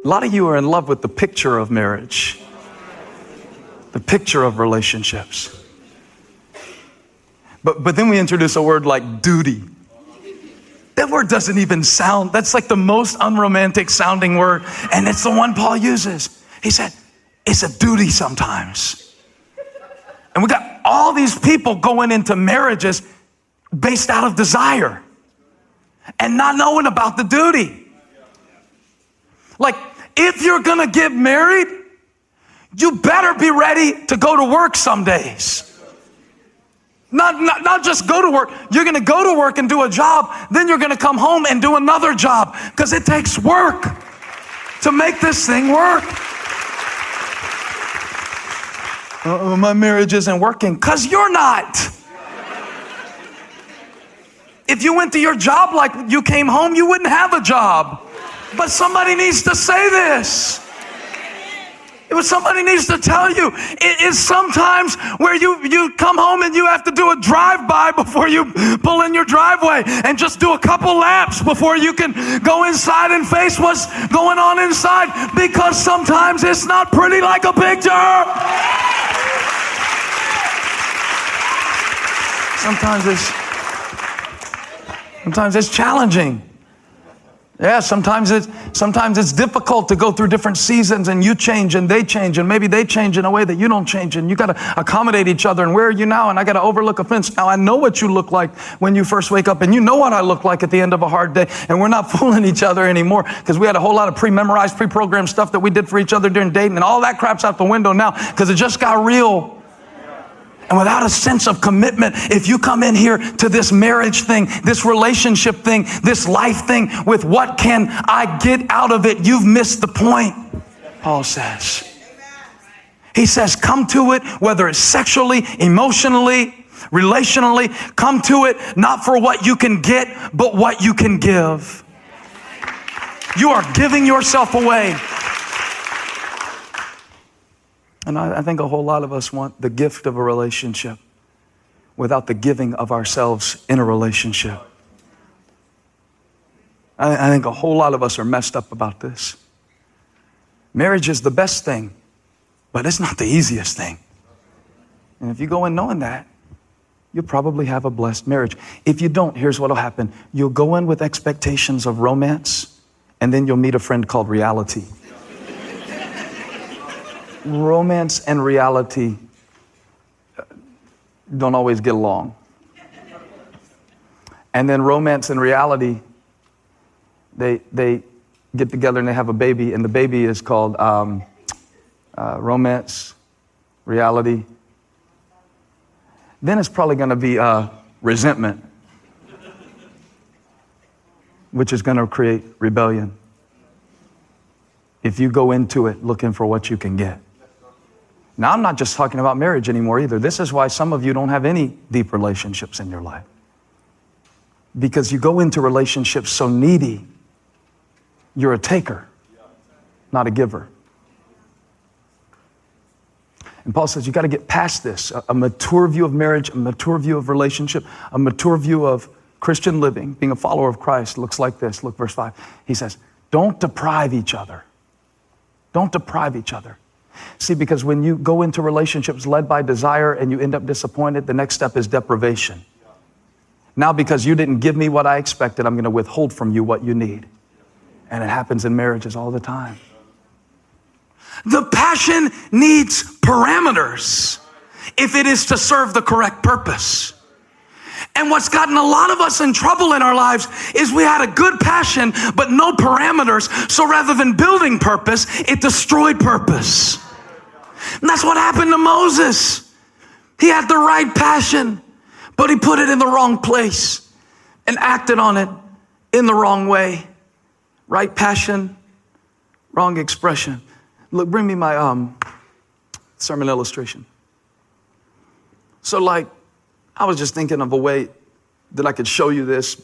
A lot of you are in love with the picture of marriage, the picture of relationships. But then we introduce a word like duty. That word doesn't even sound, that's like the most unromantic sounding word, and it's the one Paul uses. He said, it's a duty sometimes. And we got all these people going into marriages based out of desire and not knowing about the duty. Like, if you're gonna get married, you better be ready to go to work some days. Not just go to work. You're going to go to work and do a job. Then you're going to come home and do another job, because it takes work to make this thing work. My marriage isn't working, because you're not. If you went to your job like you came home, you wouldn't have a job. But somebody needs to say this. Somebody needs to tell you. It is sometimes where you come home and you have to do a drive-by before you pull in your driveway, and just do a couple laps before you can go inside and face what's going on inside, because sometimes it's not pretty like a picture. Sometimes it's challenging. Yeah, sometimes it's difficult to go through different seasons, and you change and they change, and maybe they change in a way that you don't change, and you got to accommodate each other. And where are you now? And I got to overlook a fence. Now I know what you look like when you first wake up, and you know what I look like at the end of a hard day, and we're not fooling each other anymore, because we had a whole lot of pre-memorized, pre-programmed stuff that we did for each other during dating, and all that crap's out the window now because it just got real. And without a sense of commitment, if you come in here to this marriage thing, this relationship thing, this life thing with what can I get out of it, you've missed the point, Paul says. He says, come to it, whether it's sexually, emotionally, relationally, come to it not for what you can get, but what you can give. You are giving yourself away. And I think a whole lot of us want the gift of a relationship without the giving of ourselves in a relationship. I think a whole lot of us are messed up about this. Marriage is the best thing, but it's not the easiest thing. And if you go in knowing that, you'll probably have a blessed marriage. If you don't, here's what will happen. You'll go in with expectations of romance, and then you'll meet a friend called reality. Romance and reality don't always get along. And then romance and reality, they get together and they have a baby, and the baby is called romance, reality. Then it's probably going to be resentment, which is going to create rebellion if you go into it looking for what you can get. Now, I'm not just talking about marriage anymore either. This is why some of you don't have any deep relationships in your life. Because you go into relationships so needy, you're a taker, not a giver. And Paul says you got to get past this. A mature view of marriage, a mature view of relationship, a mature view of Christian living, being a follower of Christ looks like this. Look, verse 5. He says, don't deprive each other. Don't deprive each other. See, because when you go into relationships led by desire and you end up disappointed, the next step is deprivation. Now, because you didn't give me what I expected, I'm going to withhold from you what you need. And it happens in marriages all the time. The passion needs parameters if it is to serve the correct purpose. And what's gotten a lot of us in trouble in our lives is we had a good passion, but no parameters. So rather than building purpose, it destroyed purpose. And that's what happened to Moses. He had the right passion, but he put it in the wrong place and acted on it in the wrong way. Right passion, wrong expression. Look, bring me my sermon illustration. So I was just thinking of a way that I could show you this,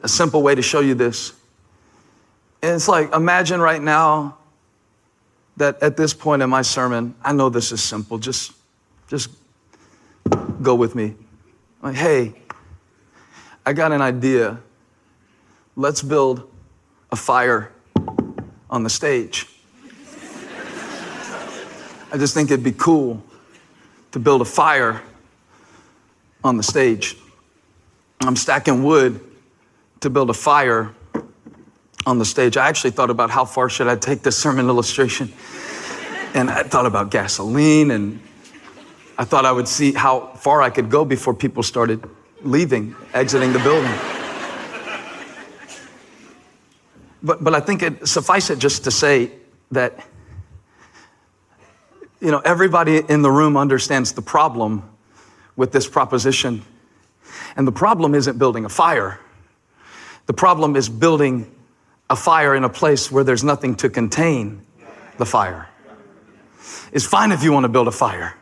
a simple way to show you this. And it's like, imagine right now that at this point in my sermon, I know this is simple, just go with me. Like, hey, I got an idea. Let's build a fire on the stage. I just think it'd be cool to build a fire on the stage. I'm stacking wood to build a fire on the stage. I actually thought about how far should I take this sermon illustration. And I thought about gasoline, and I thought I would see how far I could go before people started leaving, exiting the building. But I think suffice it just to say that, everybody in the room understands the problem with this proposition. And the problem isn't building a fire. The problem is building a fire in a place where there's nothing to contain the fire. It's fine if you want to build a fire,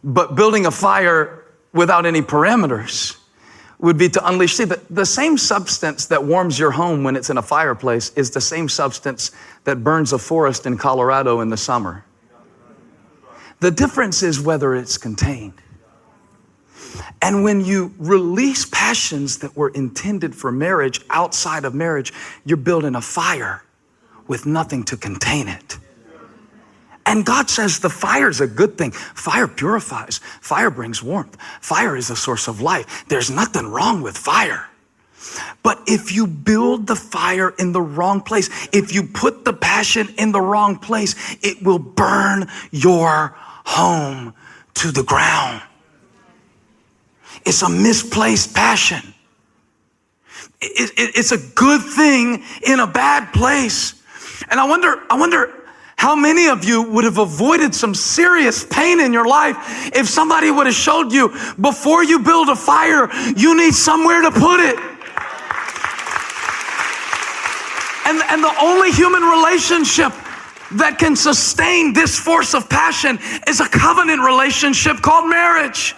but building a fire without any parameters would be to unleash. See, the same substance that warms your home when it's in a fireplace is the same substance that burns a forest in Colorado in the summer. The difference is whether it's contained. And when you release passions that were intended for marriage outside of marriage, you're building a fire with nothing to contain it. And God says the fire is a good thing. Fire purifies. Fire brings warmth. Fire is a source of life. There's nothing wrong with fire. But if you build the fire in the wrong place, if you put the passion in the wrong place, it will burn your home to the ground. It's a misplaced passion. It's a good thing in a bad place. And I wonder how many of you would have avoided some serious pain in your life if somebody would have showed you, before you build a fire, you need somewhere to put it. And the only human relationship that can sustain this force of passion is a covenant relationship called marriage.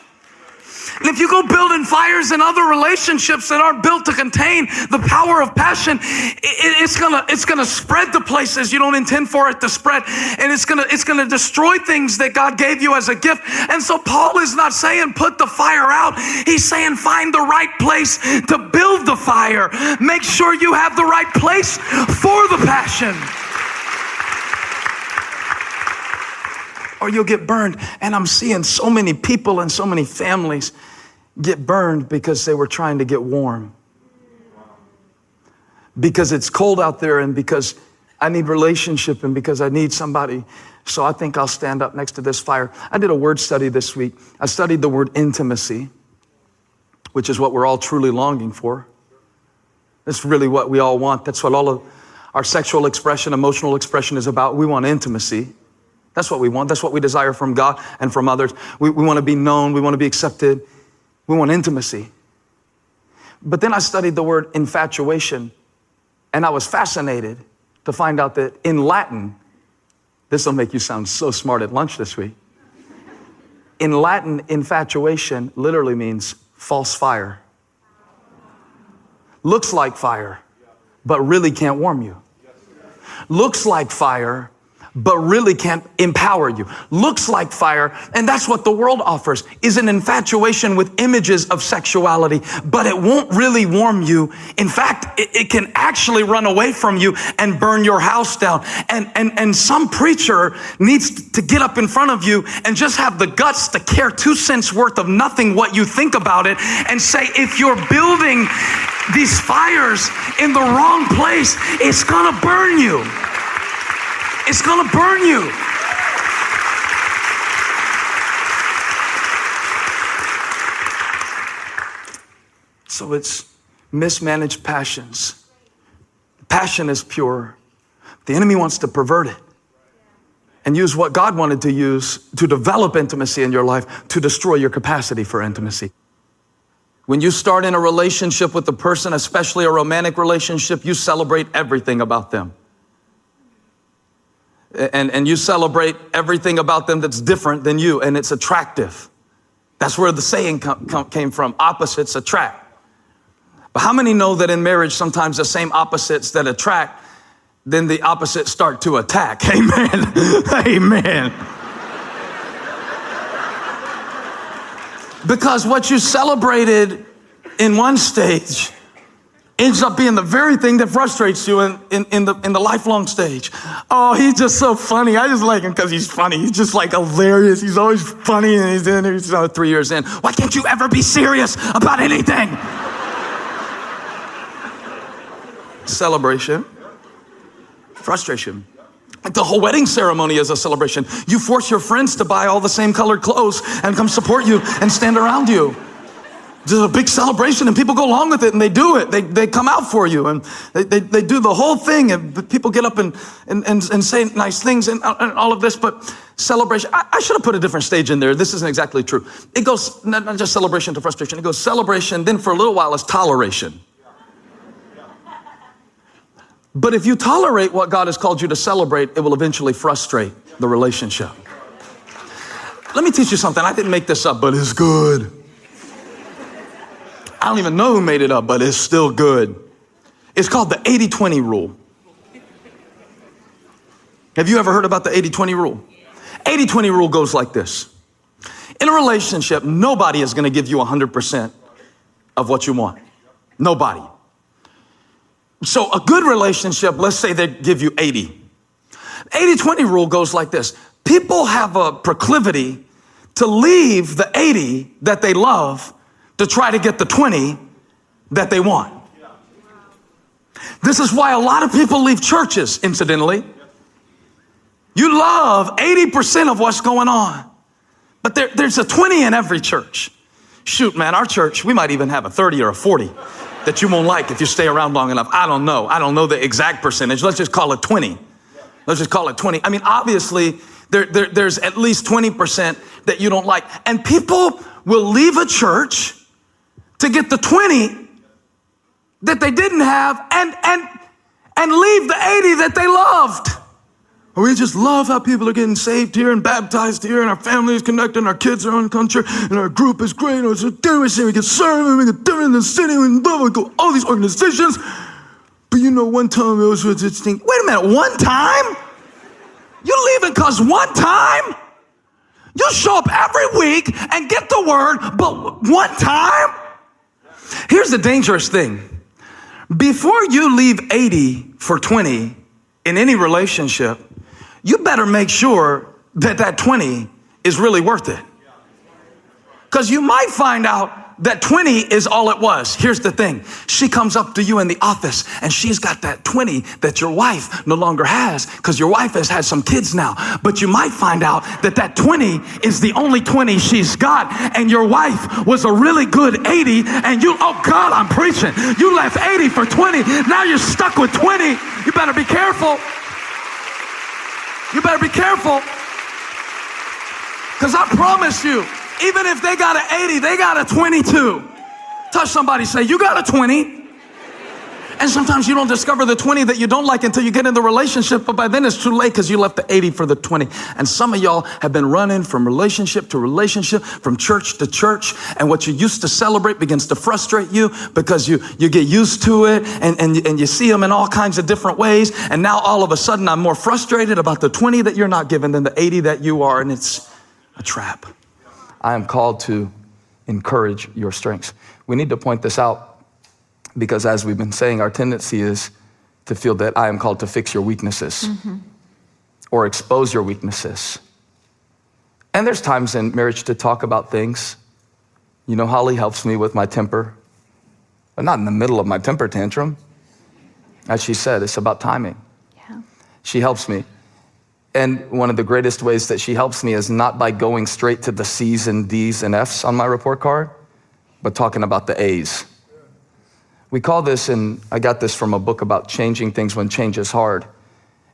And if you go building fires in other relationships that aren't built to contain the power of passion, it's gonna spread to places you don't intend for it to spread, and it's gonna destroy things that God gave you as a gift. And so Paul is not saying put the fire out. He's saying find the right place to build the fire. Make sure you have the right place for the passion, or you'll get burned. And I'm seeing so many people and so many families get burned because they were trying to get warm. Because it's cold out there, and because I need relationship, and because I need somebody. So I think I'll stand up next to this fire. I did a word study this week. I studied the word intimacy, which is what we're all truly longing for. That's really what we all want. That's what all of our sexual expression, emotional expression is about. We want intimacy. That's what we want. That's what we desire from God and from others. We want to be known. We want to be accepted. We want intimacy. But then I studied the word infatuation, and I was fascinated to find out that in Latin, this will make you sound so smart at lunch this week. In Latin, infatuation literally means false fire. Looks like fire, but really can't warm you. Looks like fire, but really can't empower you. Looks like fire, and that's what the world offers, is an infatuation with images of sexuality, but it won't really warm you. In fact, it can actually run away from you and burn your house down. And some preacher needs to get up in front of you and just have the guts to care 2 cents worth of nothing what you think about it, and say, if you're building these fires in the wrong place, it's gonna burn you. It's gonna burn you. So it's mismanaged passions. Passion is pure. The enemy wants to pervert it and use what God wanted to use to develop intimacy in your life to destroy your capacity for intimacy. When you start in a relationship with a person, especially a romantic relationship, you celebrate everything about them. And you celebrate everything about them that's different than you, and it's attractive. That's where the saying came from, opposites attract. But how many know that in marriage, sometimes the same opposites that attract, then the opposites start to attack? Amen. Amen. Because what you celebrated in one stage ends up being the very thing that frustrates you in the lifelong stage. Oh, he's just so funny. I just like him because he's funny. He's just like hilarious. He's always funny, and he's 3 years in. Why can't you ever be serious about anything? Celebration, frustration. Like the whole wedding ceremony is a celebration. You force your friends to buy all the same colored clothes and come support you and stand around you. There's a big celebration, and people go along with it, and they do it. They come out for you, and they do the whole thing, and people get up and say nice things and all of this, but celebration, I should have put a different stage in there. This isn't exactly true. It goes not just celebration to frustration. It goes celebration, then for a little while it's toleration. But if you tolerate what God has called you to celebrate, it will eventually frustrate the relationship. Let me teach you something. I didn't make this up, but it's good. I don't even know who made it up, but it's still good. It's called the 80-20 rule. Have you ever heard about the 80-20 rule? 80-20 rule goes like this. In a relationship, nobody is going to give you 100% of what you want. Nobody. So a good relationship, let's say they give you 80. 80-20 rule goes like this. People have a proclivity to leave the 80 that they love to try to get the 20 that they want. This is why a lot of people leave churches, incidentally. You love 80% of what's going on, but there's a 20 in every church. Shoot, man, our church, we might even have a 30 or a 40 that you won't like if you stay around long enough. I don't know. I don't know the exact percentage. Let's just call it 20. Let's just call it 20. I mean, obviously, there's at least 20% that you don't like. And people will leave a church to get the 20 that they didn't have and leave the 80 that they loved. We just love how people are getting saved here and baptized here, and our family is connected, and our kids are on country, and our group is great, and we get served, and we get different in the city, and blah, we go all these organizations. But you know, one time it was this thing. Wait a minute, one time? You leaving because one time? You show up every week and get the word, but one time? Here's the dangerous thing. Before you leave 80 for 20 in any relationship, you better make sure that 20 is really worth it. Because you might find out that 20 is all it was. Here's the thing. She comes up to you in the office and she's got that 20 that your wife no longer has because your wife has had some kids now. But you might find out that 20 is the only 20 she's got, and your wife was a really good 80, and you, oh God, I'm preaching. You left 80 for 20. Now you're stuck with 20. You better be careful. You better be careful. Because I promise you, even if they got an 80, they got a 22. Touch somebody, say, you got a 20. And sometimes you don't discover the 20 that you don't like until you get in the relationship, but by then it's too late because you left the 80 for the 20. And some of y'all have been running from relationship to relationship, from church to church, and what you used to celebrate begins to frustrate you because you get used to it, and you see them in all kinds of different ways, and now all of a sudden I'm more frustrated about the 20 that you're not given than the 80 that you are, and it's a trap. I am called to encourage your strengths. We need to point this out because, as we've been saying, our tendency is to feel that I am called to fix your weaknesses or expose your weaknesses. And there's times in marriage to talk about things. You know, Holly helps me with my temper, but not in the middle of my temper tantrum. As she said, it's about timing. Yeah. She helps me. And one of the greatest ways that she helps me is not by going straight to the C's and D's and F's on my report card, but talking about the A's. We call this, and I got this from a book about changing things when change is hard.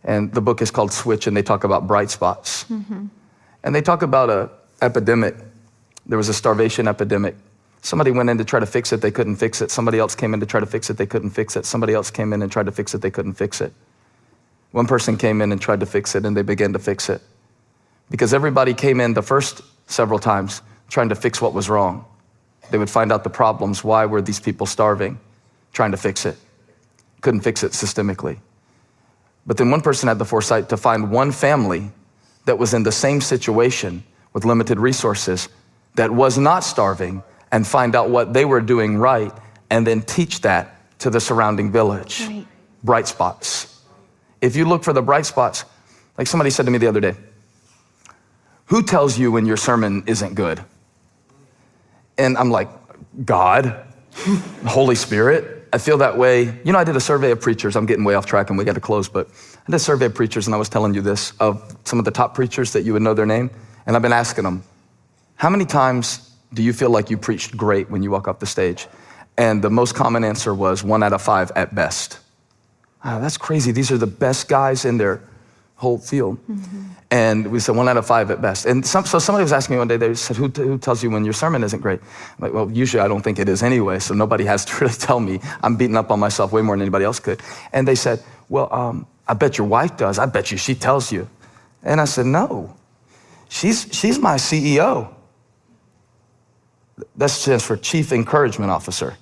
And the book is called Switch, and they talk about bright spots. And they talk about an epidemic. There was a starvation epidemic. Somebody went in to try to fix it, they couldn't fix it. Somebody else came in to try to fix it, they couldn't fix it. Somebody else came in and tried to fix it, they couldn't fix it. One person came in and tried to fix it, and they began to fix it. Because everybody came in the first several times trying to fix what was wrong. They would find out the problems. Why were these people starving? Trying to fix it. Couldn't fix it systemically. But then one person had the foresight to find one family that was in the same situation with limited resources that was not starving, and find out what they were doing right, and then teach that to the surrounding village. Right. Bright spots. If you look for the bright spots, like somebody said to me the other day, who tells you when your sermon isn't good? And I'm like, God, Holy Spirit. I feel that way. You know, I did a survey of preachers. I'm getting way off track and we got to close, but I did a survey of preachers and I was telling you this, of some of the top preachers that you would know their name. And I've been asking them, how many times do you feel like you preached great when you walk off the stage? And the most common answer was 1 out of 5 at best. Oh, that's crazy. These are the best guys in their whole field. Mm-hmm. And we said 1 out of 5 at best. And so somebody was asking me one day, they said, who tells you when your sermon isn't great? I'm like, well, usually I don't think it is anyway, so nobody has to really tell me. I'm beating up on myself way more than anybody else could. And they said, well, I bet your wife does. I bet you she tells you. And I said, no, she's my CEO. That stands for Chief Encouragement Officer.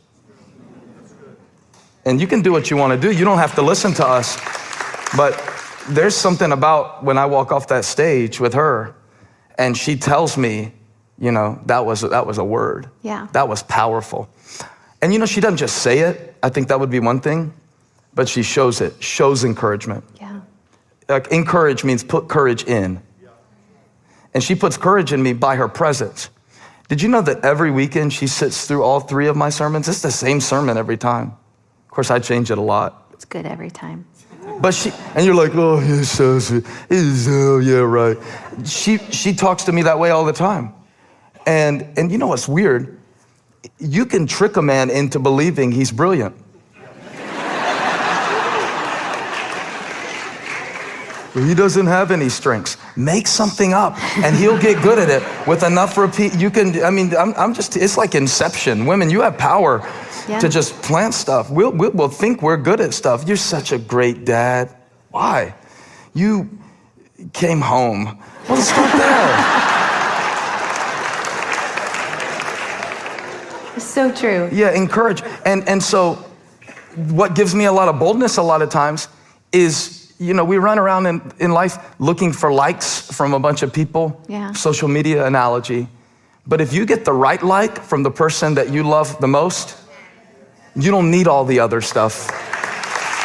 And you can do what you want to do. You don't have to listen to us. But there's something about when I walk off that stage with her and she tells me, you know, that was a word. Yeah. That was powerful. And you know, she doesn't just say it. I think that would be one thing, but she shows it, shows encouragement. Yeah. Like encourage means put courage in. And she puts courage in me by her presence. Did you know that every weekend she sits through all 3 of my sermons? It's the same sermon every time. Of course, I change it a lot. It's good every time. But and you're like, oh, yeah, right. She talks to me that way all the time. And you know what's weird? You can trick a man into believing he's brilliant. He doesn't have any strengths. Make something up and he'll get good at it with enough repeat. You can, I mean, it's like Inception. Women, you have power to just plant stuff. We'll think we're good at stuff. You're such a great dad. Why? You came home. Well, let's start there. It's so true. Yeah, encourage. And so what gives me a lot of boldness a lot of times is, you know, we run around in life looking for likes from a bunch of people. Yeah. Social media analogy. But if you get the right like from the person that you love the most, you don't need all the other stuff.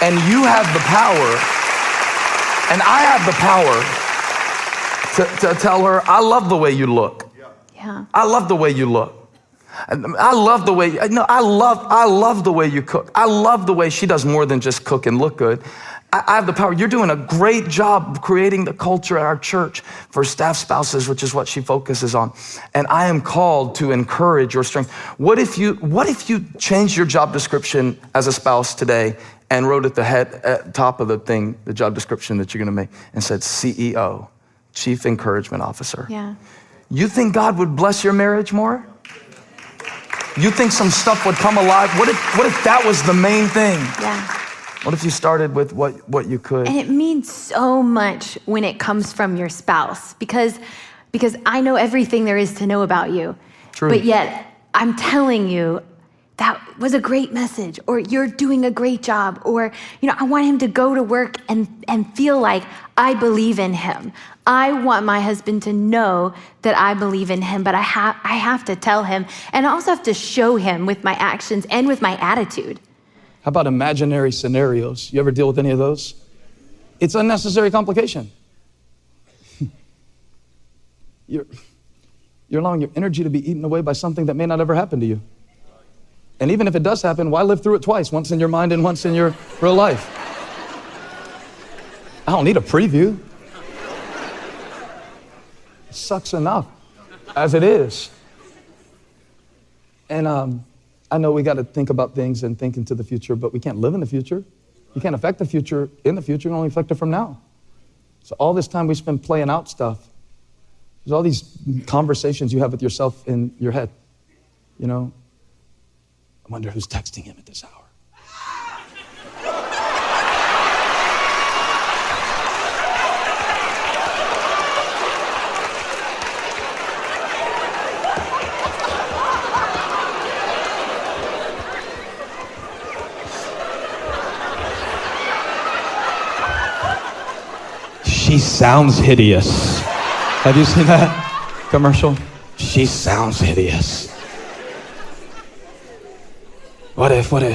And you have the power, and I have the power to tell her, I love the way you look. Yeah. I love the way you look. I love the way, I love the way you cook. I love the way she does more than just cook and look good. I have the power. You're doing a great job creating the culture at our church for staff spouses, which is what she focuses on. And I am called to encourage your strength. What if you changed your job description as a spouse today and wrote at the top of the thing, the job description that you're going to make, and said CEO, Chief Encouragement Officer? Yeah. You think God would bless your marriage more? You think some stuff would come alive? What if that was the main thing? Yeah. What if you started with what you could? And it means so much when it comes from your spouse, because I know everything there is to know about you. True. But yet I'm telling you that was a great message, or you're doing a great job, or I want him to go to work and feel like I believe in him. I want my husband to know that I believe in him, but I have to tell him, and I also have to show him with my actions and with my attitude. How about imaginary scenarios? You ever deal with any of those? It's unnecessary complication. You're allowing your energy to be eaten away by something that may not ever happen to you. And even if it does happen, why live through it twice? Once in your mind and once in your real life. I don't need a preview. It sucks enough as it is. And I know we got to think about things and think into the future, but we can't live in the future. You can't affect the future in the future. You can only affect it from now. So all this time we spend playing out stuff. There's all these conversations you have with yourself in your head. I wonder who's texting him at this hour. She sounds hideous. Have you seen that commercial? She sounds hideous. What if? You know,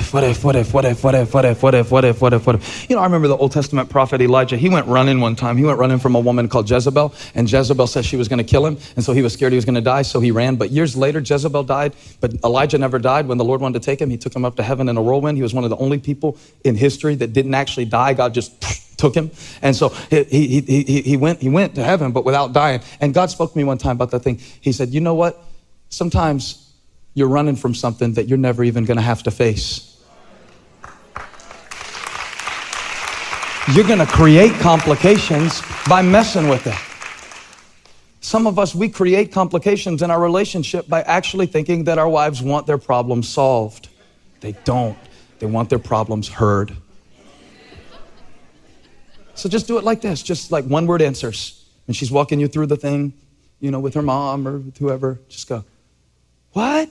I remember the Old Testament prophet Elijah. He went running one time. He went running from a woman called Jezebel, and Jezebel said she was going to kill him, and so he was scared he was going to die, so he ran. But years later, Jezebel died, but Elijah never died. When the Lord wanted to take him, he took him up to heaven in a whirlwind. He was one of the only people in history that didn't actually die. God just took him. And so he went to heaven, but without dying. And God spoke to me one time about that thing. He said, you know what? Sometimes you're running from something that you're never even going to have to face. You're going to create complications by messing with it. Some of us, we create complications in our relationship by actually thinking that our wives want their problems solved. They don't. They want their problems heard. So just do it like this, just like one word answers. When she's walking you through the thing, you know, with her mom or with whoever, just go, what?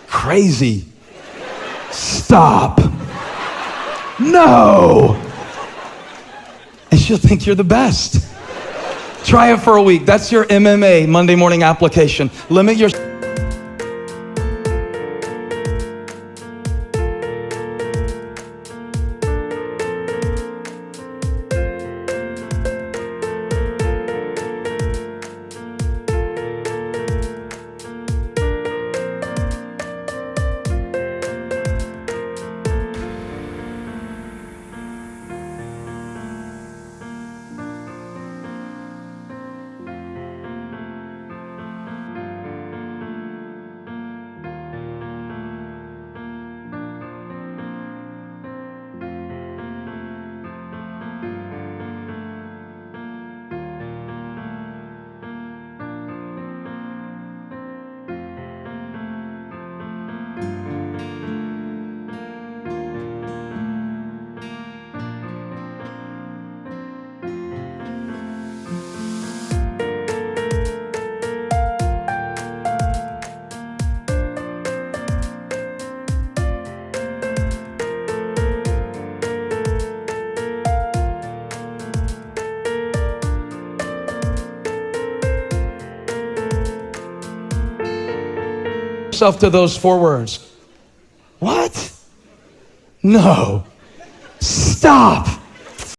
Crazy. Stop. No. And she'll think you're the best. Try it for a week. That's your MMA Monday morning application. Limit your... yourself to those 4 words. What? No. Stop.